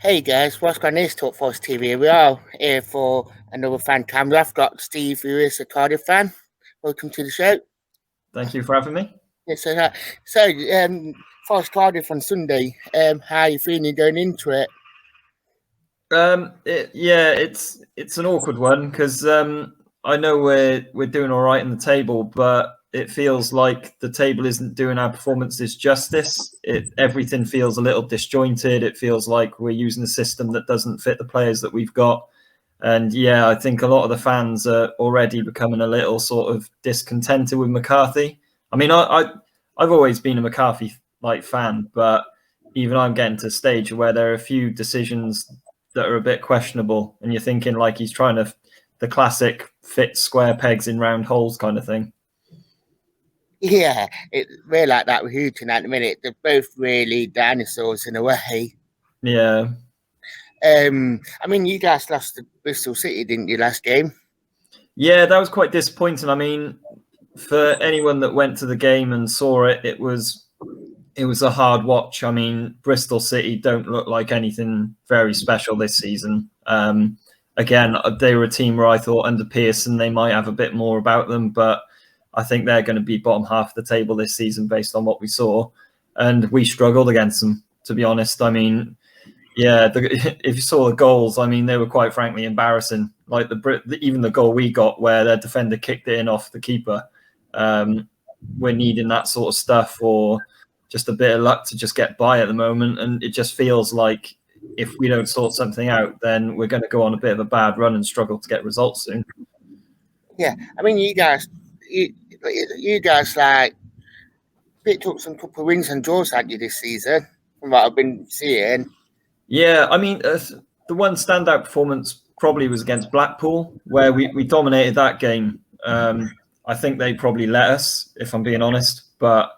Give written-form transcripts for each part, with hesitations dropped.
Hey guys, what's going on? This Talk Force TV. We are here for another fan camera. I've got Steve, who is a Cardiff fan. Welcome to the show. Thank you for having me. Yes, Forest Cardiff on Sunday. How are you feeling going into it? It's an awkward one because I know we're doing all right in the table, but it feels like the table isn't doing our performances justice. Everything feels a little disjointed. It feels like we're using a system that doesn't fit the players that we've got. And yeah, I think a lot of the fans are already becoming a little sort of discontented with McCarthy. I mean, I've always been a McCarthy fan, but even I'm getting to a stage where there are a few decisions that are a bit questionable, and you're thinking like he's trying to the classic fit square pegs in round holes kind of thing. Yeah, we're like that with Hooton at the minute. They're both really dinosaurs in a way. Yeah. I mean, you guys lost to Bristol City, didn't you, last game? Yeah, that was quite disappointing. I mean, for anyone that went to the game and saw it, it was a hard watch. I mean, Bristol City don't look like anything very special this season. Again, they were a team where I thought under Pearson they might have a bit more about them, but I think they're going to be bottom half of the table this season based on what we saw. And we struggled against them, to be honest. I mean, yeah, if you saw the goals, I mean, they were quite frankly embarrassing. Like even the goal we got where their defender kicked it in off the keeper. We're needing that sort of stuff or just a bit of luck to just get by at the moment. And it just feels like if we don't sort something out, then we're going to go on a bit of a bad run and struggle to get results soon. Yeah, I mean, you guys like picked up some couple of wins and draws, hadn't you, this season, from what I've been seeing? Yeah, I mean, the one standout performance probably was against Blackpool, where we dominated that game. I think they probably let us, if I'm being honest. But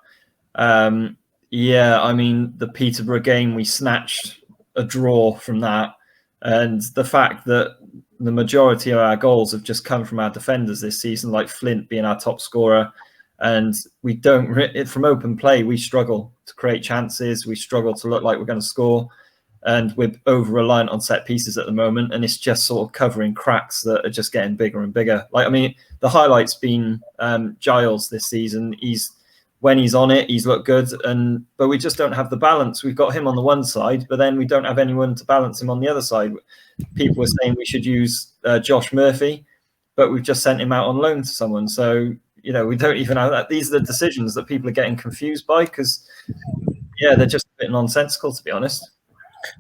yeah, I mean, the Peterborough game, we snatched a draw from that. And the fact that the majority of our goals have just come from our defenders this season, like Flint being our top scorer. And we don't, from open play, we struggle to create chances. We struggle to look like we're going to score. And we're over-reliant on set pieces at the moment. And it's just sort of covering cracks that are just getting bigger and bigger. Like, I mean, the highlight's been Giles this season. When he's on it, he's looked good. But we just don't have the balance. We've got him on the one side, but then we don't have anyone to balance him on the other side. People were saying we should use Josh Murphy, but we've just sent him out on loan to someone. So, you know, we don't even have that. These are the decisions that people are getting confused by because, yeah, they're just a bit nonsensical, to be honest.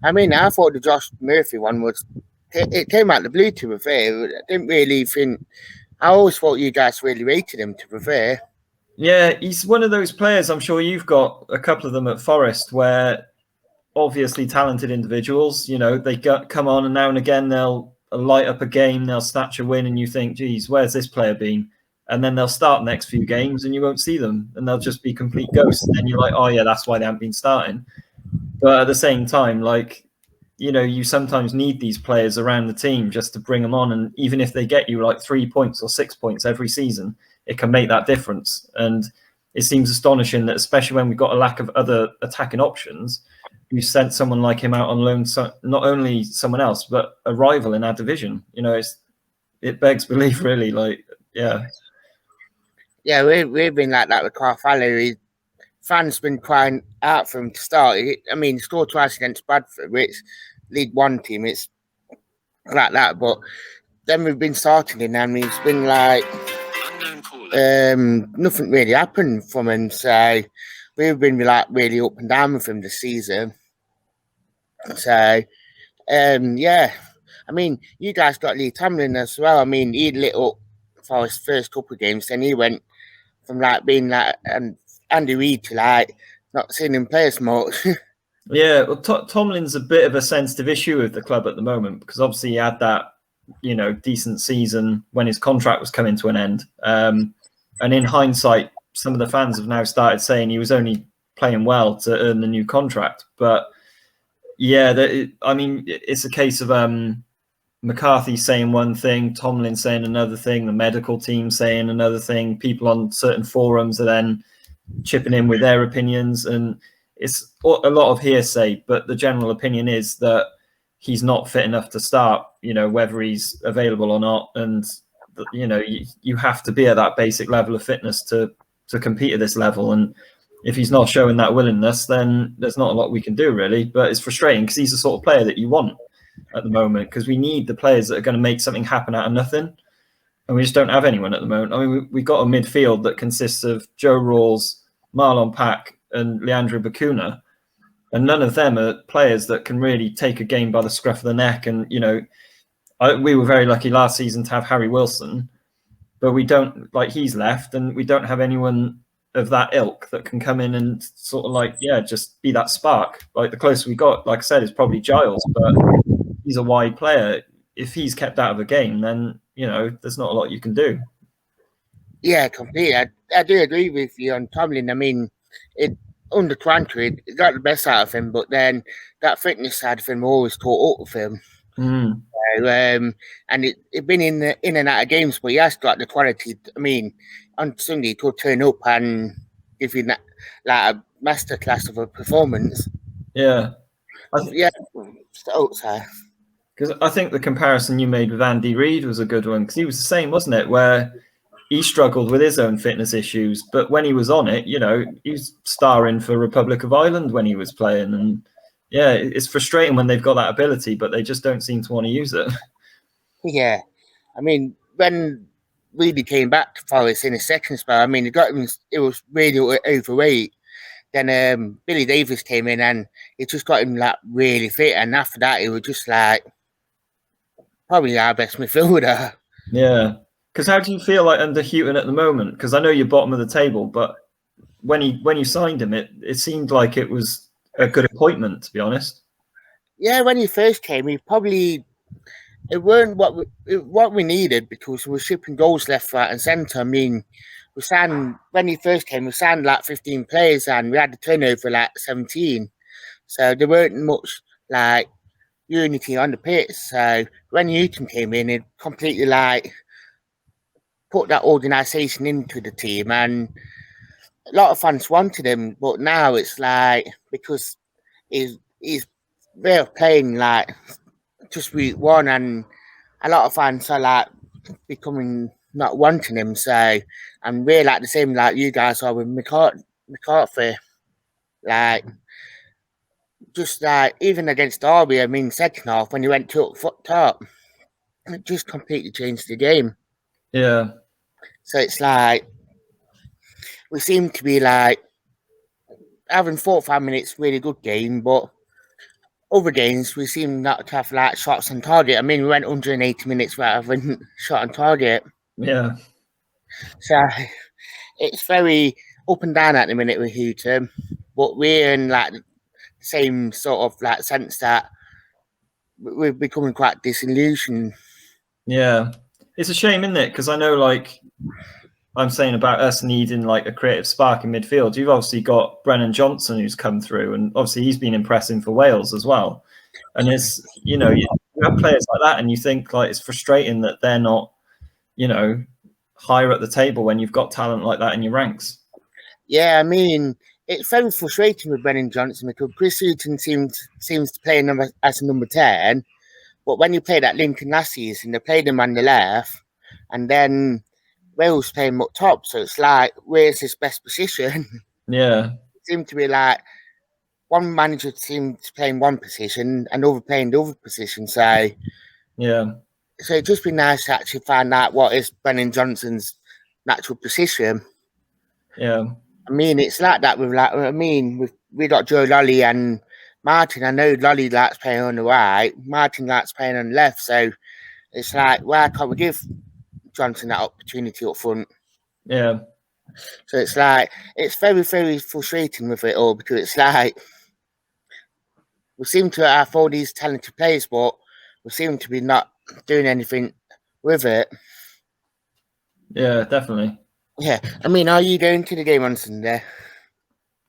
I mean, I thought the Josh Murphy one it came out the blue, to be fair. I didn't really think, I always thought you guys really rated him, to be fair. Yeah, he's one of those players, I'm sure you've got a couple of them at Forest, where obviously talented individuals, you know, they come on and now and again they'll light up a game, they'll snatch a win and you think, geez, where's this player been? And then they'll start the next few games and you won't see them and they'll just be complete ghosts. And you're like, oh yeah, that's why they haven't been starting. But at the same time, like, you know, you sometimes need these players around the team just to bring them on. And even if they get you like 3 points or 6 points every season, it can make that difference. And it seems astonishing that, especially when we've got a lack of other attacking options, you sent someone like him out on loan, so not only someone else, but a rival in our division. You know, it begs belief, really. Like, yeah. Yeah, we've been like that with Carvalho. Fans been crying out for him to start. I mean, he scored twice against Bradford, which League One team. It's like that, but then we've been starting him, and he's been like nothing really happened from him. So we've been like really up and down with him this season. So yeah, I mean, you guys got Lee Tamlin as well. I mean, he lit up for his first couple of games, then he went from like being like Andy Reid to like not seeing him play as much. Yeah, well, Tomlin's a bit of a sensitive issue with the club at the moment because obviously he had that, you know, decent season when his contract was coming to an end. And in hindsight, some of the fans have now started saying he was only playing well to earn the new contract. But yeah, I mean, it's a case of McCarthy saying one thing, Tomlin saying another thing, the medical team saying another thing. People on certain forums are then chipping in with their opinions, and it's a lot of hearsay. But the general opinion is that he's not fit enough to start, whether he's available or not. And, you have to be at that basic level of fitness to compete at this level. And if he's not showing that willingness, then there's not a lot we can do, really. But it's frustrating because he's the sort of player that you want at the moment, because we need the players that are going to make something happen out of nothing. And we just don't have anyone at the moment. I mean, we've got a midfield that consists of Joe Rawls, Marlon Pack, and Leandro Bacuna. And none of them are players that can really take a game by the scruff of the neck. And, we were very lucky last season to have Harry Wilson, but we don't, he's left, and we don't have anyone of that ilk that can come in and sort of just be that spark. The closest we got, like I said, is probably Giles, but he's a wide player. If he's kept out of a game, then, there's not a lot you can do. Yeah, completely. I do agree with you on Tomlin. I mean, under Tranter, it got the best out of him, but then that fitness side of him always caught up with him. Mm. And it been in and out of games, but he has got the quality. I mean, on Sunday he could turn up and give you that, a masterclass of a performance. Yeah, because I think the comparison you made with Andy Reid was a good one, because he was the same, wasn't it? Where he struggled with his own fitness issues, but when he was on it, he was starring for Republic of Ireland when he was playing. And yeah, it's frustrating when they've got that ability, but they just don't seem to want to use it. Yeah, I mean, when Reedy came back to Forest in his second spell, I mean, it was really overweight. Then Billy Davies came in and it just got him really fit, and after that, it was just probably our best midfielder. Yeah, because how do you feel under Houghton at the moment? Because I know you're bottom of the table, but when you signed him, it seemed like it was a good appointment, to be honest. Yeah, when he first came, it weren't what we needed, because we were shipping goals left, right, and centre. I mean, when he first came, we signed 15 players, and we had a turnover 17. So there weren't much unity on the pitch. So when Newton came in, it completely put that organisation into the team, and a lot of fans wanted him. But now it's because he's they're playing just week one, and a lot of fans are becoming not wanting him. So I'm really the same you guys are with McCarthy. Just even against Derby, I mean, second half when he went to up top, it just completely changed the game. Yeah. So it's we seem to be having 45 minutes really good game, but other games we seem not to have shots on target. I mean, we went 180 minutes without having shot on target. Yeah. So it's very up and down at the minute with Houghton, but we're in the same sort of sense that we're becoming quite disillusioned. Yeah, it's a shame, isn't it? Because I know, I'm saying about us needing a creative spark in midfield. You've obviously got Brennan Johnson who's come through, and obviously he's been impressing for Wales as well. And it's you have players like that, and you think it's frustrating that they're not higher at the table when you've got talent like that in your ranks. Yeah, I mean, it's very frustrating with Brennan Johnson, because Chris Houghton seems to play as a number 10, but when you played at Lincoln last season, they played him on the left, and then Wales playing him up top. So it's where's his best position? Yeah, it seemed to be one manager seemed to play in one position, and other playing the other position. So yeah, so it'd just be nice to actually find out what is Brennan Johnson's natural position. Yeah. I mean, it's that with we got Joe Lolly and Martin. I know Lolly likes playing on the right, Martin likes playing on the left. So it's why can't we give Johnson that opportunity up front? Yeah. So it's it's very, very frustrating with it all, because it's we seem to have all these talented players, but we seem to be not doing anything with it. Yeah, definitely. Yeah, I mean, are you going to the game on Sunday?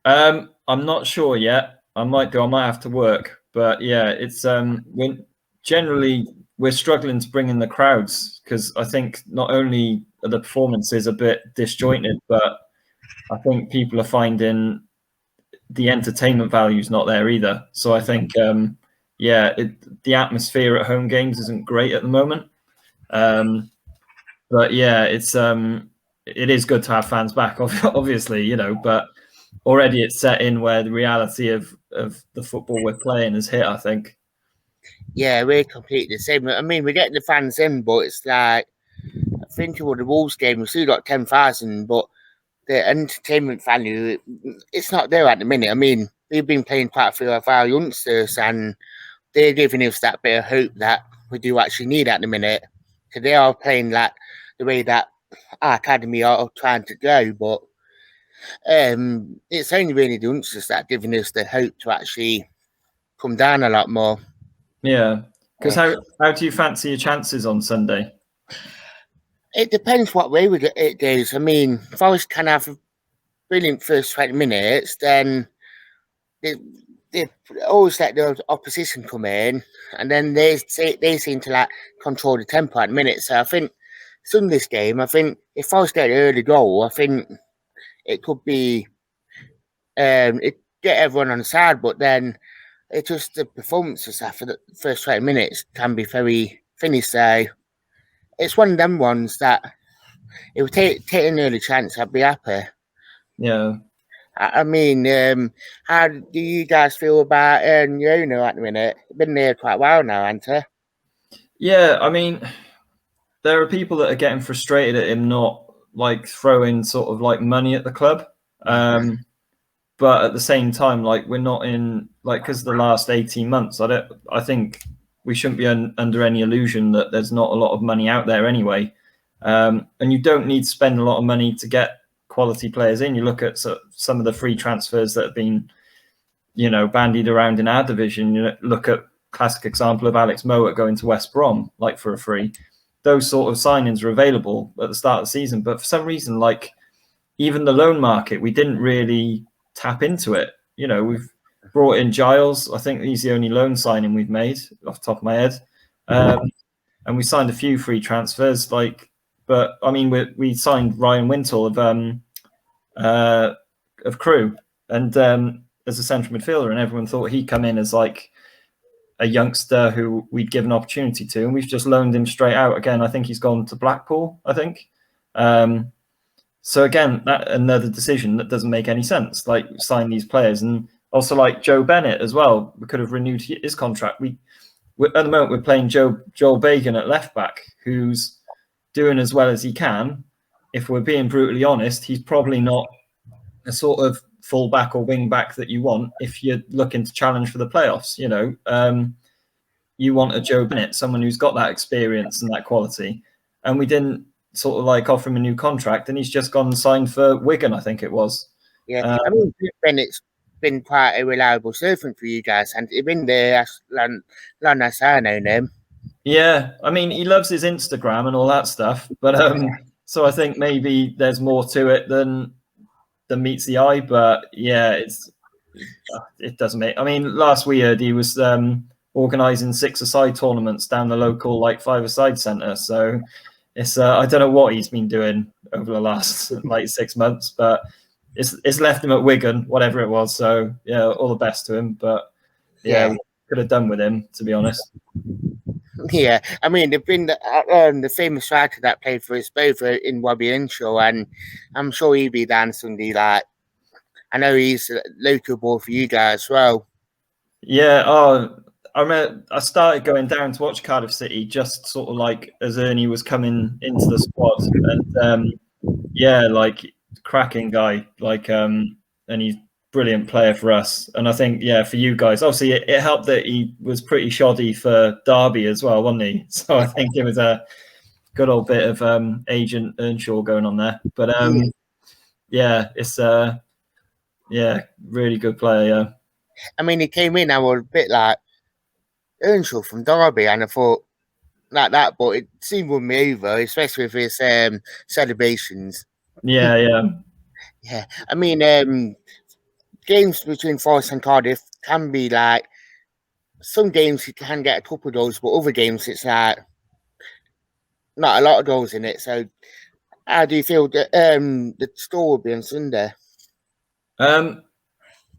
I'm not sure yet. I might do. I might have to work, but yeah, it's we're struggling to bring in the crowds, because I think not only are the performances a bit disjointed, but I think people are finding the entertainment value is not there either. So I think yeah, the atmosphere at home games isn't great at the moment. But yeah, it is good to have fans back, obviously, you know. But already it's set in where the reality of the football we're playing has hit, I think. Yeah, we're completely the same. I mean, we're getting the fans in, but it's like I think about the Wolves game, we still got 10,000, but the entertainment value, it's not there at the minute. I mean, we've been playing quite a few of our youngsters, and they're giving us that bit of hope that we do actually need at the minute. Because they are playing like the way that our academy are trying to go, but it's only really the youngsters that are giving us the hope to actually come down a lot more. Yeah, because Uh, how do you fancy your chances on Sunday? it depends what way it goes. I mean, Forest can have a brilliant first 20 minutes, then they, they always let the opposition come in, and then they seem to like control the tempo at the minute. So I think Sunday's game, I think if Forest get an early goal, I think it could be it get everyone on the side, but then it just the performances after the first 20 minutes can be very finished. So it's one of them ones that it would take an early chance. I'd be happy. Yeah, I mean, how do you guys feel about Yono at the minute? Been there quite a while now, hasn't he? yeah. I mean, there are people that are getting frustrated at him not like throwing sort of like money at the club. But at the same time, like we're not in like because the last 18 months, I think we shouldn't be under any illusion that there's not a lot of money out there anyway. And you don't need to spend a lot of money to get quality players in. You look at some of the free transfers that have been, you know, bandied around in our division. You look at classic example of Alex Mowat going to West Brom like for a free. Those sort of signings are available at the start of the season, but for some reason, like even the loan market, we didn't really tap into it. You know, we've brought in Giles. I think he's the only loan signing we've made off the top of my head. And we signed a few free transfers. But I mean, we signed Ryan Wintle of Crew and as a central midfielder, and everyone thought he'd come in as like a youngster who we'd give an opportunity to, and we've just loaned him straight out again. I think he's gone to Blackpool. I think. So again, that another decision that doesn't make any sense. Like sign these players, and also like Joe Bennett as well. We could have renewed his contract. We at the moment we're playing Joel Bacon at left back, who's doing as well as he can. If we're being brutally honest, he's probably not a sort of full back or wing back that you want if you're looking to challenge for the playoffs. You know, you want a Joe Bennett, someone who's got that experience and that quality, and we didn't sort of like offer him a new contract, and he's just gone and signed for Wigan, I think it was. Yeah, I mean, Bennett's been quite a reliable servant for you guys, and he's been there as long as I know him. Yeah, I mean, he loves his Instagram and all that stuff, but so I think maybe there's more to it than meets the eye. But yeah, it doesn't make. I mean, last we heard he was organising 6-a-side tournaments down the local like 5-a-side centre. So it's I don't know what he's been doing over the last like 6 months, but it's left him at Wigan, whatever it was. So yeah, all the best to him. But yeah, we could have done with him, to be honest. Yeah, I mean, they've been the famous striker that played for us both in Bobby Henshaw, and I'm sure he'll be down Sunday. Like, I know he's a local ball for you guys as well. Yeah. Oh, I remember I started going down to watch Cardiff City just sort of like as Ernie was coming into the squad, and yeah, like cracking guy, like and he's brilliant player for us. And I think yeah, for you guys, obviously it helped that he was pretty shoddy for Derby as well, wasn't he? So I think it was a good old bit of agent Earnshaw going on there. But yeah, it's yeah, really good player. Yeah. I mean, he came in, I was a bit like Earnshaw from Derby, and I thought like that, but it seemed won me over, especially with his celebrations. Yeah, yeah. Yeah, I mean, games between Forest and Cardiff can be like some games you can get a couple of goals, but other games it's like not a lot of goals in it. So, how do you feel that the score will be on Sunday? Um,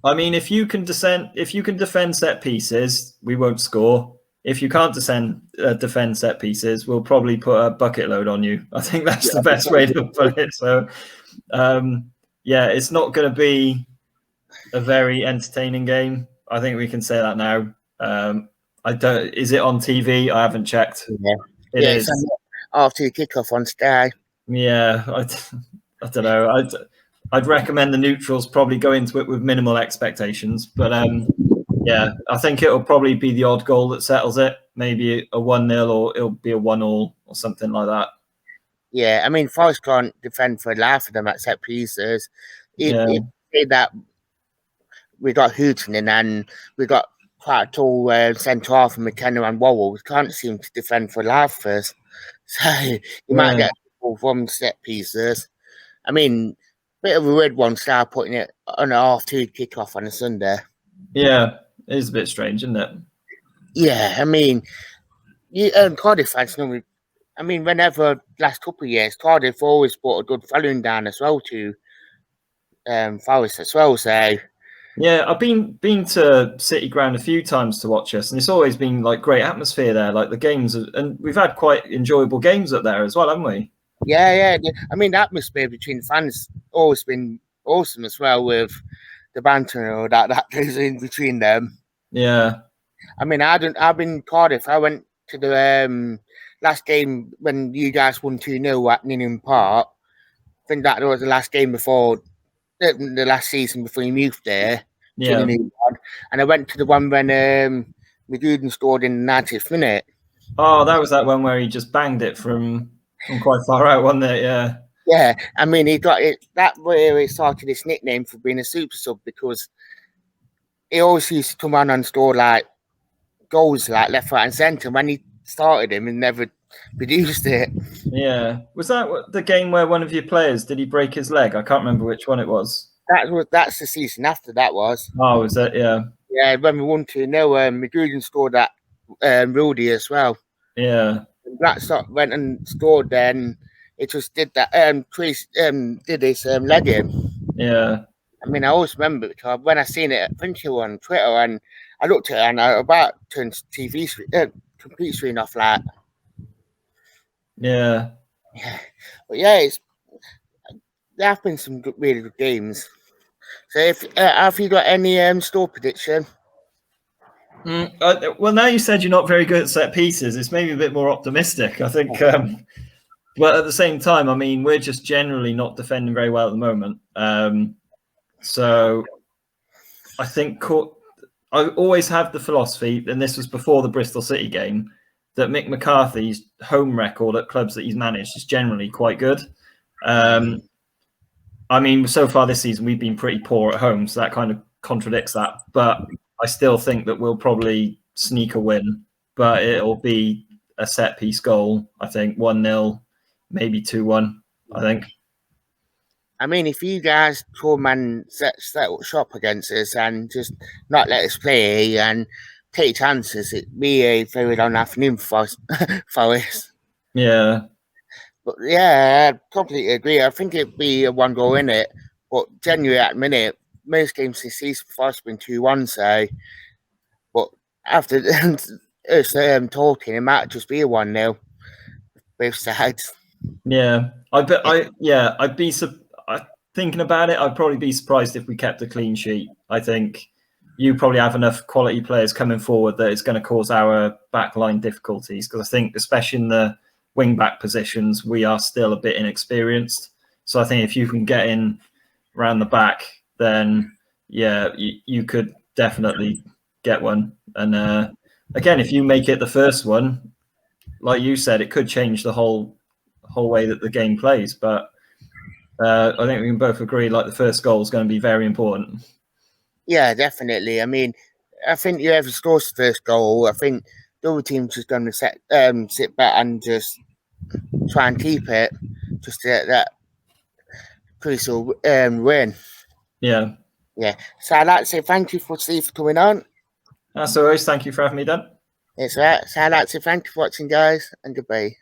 I mean, if you can defend set pieces, we won't score. If you can't defend set pieces, we'll probably put a bucket load on you. I think that's the best way to put it. So, yeah, it's not going to be a very entertaining game. I think we can say that now. I don't. Is it on TV? I haven't checked. Yeah, It is. It's after the kickoff on Sky. Yeah, I don't know. I'd recommend the neutrals probably go into it with minimal expectations, but yeah, I think it'll probably be the odd goal that settles it. Maybe a 1-0 or it'll be a 1-1 or something like that. Yeah, I mean, Forest can't defend for a laugh of them at set pieces. If say that we got Hooton in and we got quite a tall centre half from McKenna and Worrell, we can't seem to defend for a laugh first. So you might get from set pieces. I mean, bit of a weird one, start putting it on a half-2 kickoff on a Sunday. Yeah, it is a bit strange, isn't it? Yeah, I mean, Cardiff fans normally. I mean, whenever last couple of years, Cardiff always brought a good following down as well to Forest as well. So yeah, I've been to City Ground a few times to watch us, and it's always been like great atmosphere there. Like the games, and we've had quite enjoyable games up there as well, haven't we? yeah. I mean, the atmosphere between the fans always been awesome as well with the banter and all that goes in between them. Yeah. I mean, I've been Cardiff. I went to the last game when you guys won 2-0 at Ninian Park. I think that was the last game before the last season before you moved there. Yeah. And I went to the one when McGoodin scored in the 90th minute. Oh, that was that one where he just banged it from quite far out, wasn't it? Yeah. Yeah, I mean, he got it. That where he started his nickname for being a super sub because he always used to come on and score like goals like left, right, and centre. When he started him, he never produced it. Yeah, was that the game where one of your players did he break his leg? I can't remember which one it was. That's the season after that was. Oh, was it? Yeah. Yeah, when we won 2-0, McGoodin scored that Rudy as well. Yeah. Blackstock went and scored. Then it just did that. Chris did his leg in. Yeah. I mean, I always remember because when I seen it, I think you on Twitter, and I looked at it and I about turned TV screen, complete screen off like. Yeah. But yeah, there have been some really good games. So, have you got any score prediction? Well, now you said you're not very good at set pieces. It's maybe a bit more optimistic, I think. But at the same time, I mean, we're just generally not defending very well at the moment. So I think I always have the philosophy, and this was before the Bristol City game, that Mick McCarthy's home record at clubs that he's managed is generally quite good. I mean, so far this season, we've been pretty poor at home, so that kind of contradicts that. But I still think that we'll probably sneak a win, but it'll be a set piece goal. I think 1-0, maybe 2-1, I think. I mean, if you guys come and set shop against us and just not let us play and take chances, it'd be a very long afternoon for us. Yeah. But yeah, I completely agree. I think it'd be a one goal in it. But genuinely at the minute, most games this season for us have been 2-1, so but after us talking, it might just be a 1-0 both sides. Yeah. I'd be thinking about it, I'd probably be surprised if we kept a clean sheet. I think you probably have enough quality players coming forward that it's going to cause our backline difficulties, because I think especially in the wing back positions, we are still a bit inexperienced. So I think if you can get in around the back, then yeah, you could definitely get one. And again, if you make it the first one, like you said, it could change the whole way that the game plays. But I think we can both agree, like, the first goal is going to be very important. Yeah, definitely. I mean, I think whoever scores the first goal, I think the other team's just going to sit back and just try and keep it, just to get that crucial win. Yeah. Yeah. So I'd like to say thank you for Steve for coming on. As always, thank you for having me, Dan. It's right. So I'd like to say thank you for watching, guys, and goodbye.